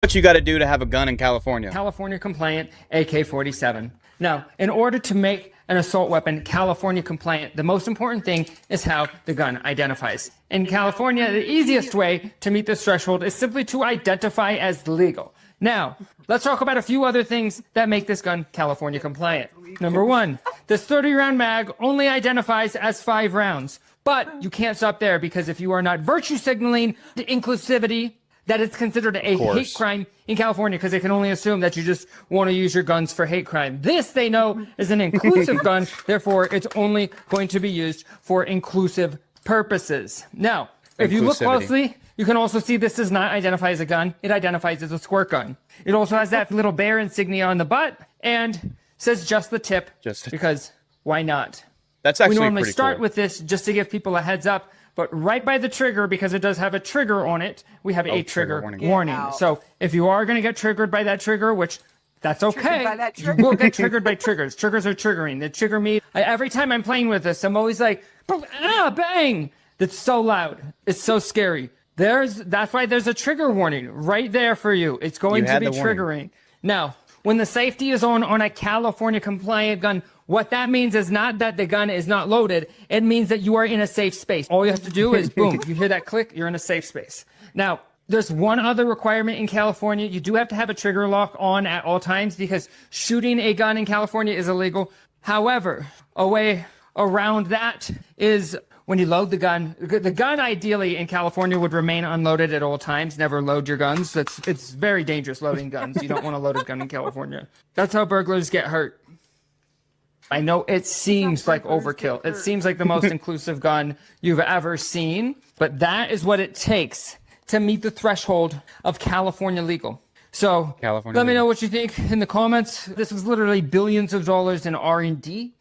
What you got to do to have a gun in California? California compliant AK-47. Now, in order to make an assault weapon California compliant, the most important thing is how the gun identifies. In California, the easiest way to meet this threshold is simply to identify as legal. Now, let's talk about a few other things that make this gun California compliant. Number one, this 30-round mag only identifies as 5 rounds. But you can't stop there, because if you are not virtue signaling the inclusivity, that it's considered a hate crime in California, because they can only assume that you just want to use your guns for hate crime. This, they know, is an inclusive gun, therefore it's only going to be used for inclusive purposes. Now, if you look closely, you can also see this does not identify as a gun. It identifies as a squirt gun. It also has that little bear insignia on the butt and says just the tip, because why not? That's actually we normally pretty start cool. with this just to give people a heads up, but right by the trigger, because it does have a trigger on it, we have a trigger warning. So if you are going to get triggered by that trigger, which that's okay, you will get triggered by triggers. Triggers are triggering. They trigger me. Every time I'm playing with this, I'm always like, bang! That's so loud. It's so scary. That's why there's a trigger warning right there for you. It's going to be triggering. Now, when the safety is on a California compliant gun, what that means is not that the gun is not loaded. It means that you are in a safe space. All you have to do is, boom, you hear that click, you're in a safe space. Now, there's one other requirement in California. You do have to have a trigger lock on at all times, because shooting a gun in California is illegal. However, a way around that is when you load the gun ideally in California would remain unloaded at all times. Never load your guns. It's very dangerous loading guns. You don't want to load a gun in California. That's how burglars get hurt. I know it seems like overkill. It seems like the most inclusive gun you've ever seen, but that is what it takes to meet the threshold of California legal. So let me know what you think in the comments. This was literally billions of dollars in R&D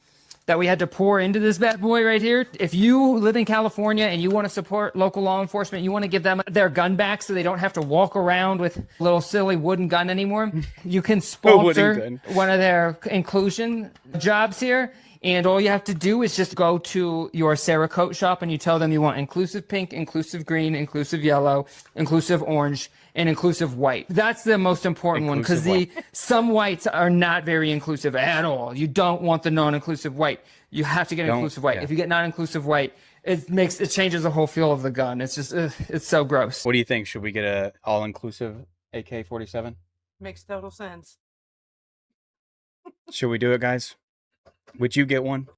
that we had to pour into this bad boy right here. If you live in California and you want to support local law enforcement, you want to give them their gun back so they don't have to walk around with a little silly wooden gun anymore, you can sponsor one of their inclusion jobs here. And all you have to do is just go to your Cerakote shop and you tell them you want inclusive pink, inclusive green, inclusive yellow, inclusive orange, and inclusive white. That's the most important one, because some whites are not very inclusive at all. You don't want the non-inclusive white. You have to get inclusive white. If you get non-inclusive white, it changes the whole feel of the gun. It's just it's so gross. What do you think? Should we get a all-inclusive AK-47? Makes total sense. Should we do it, guys? Would you get one?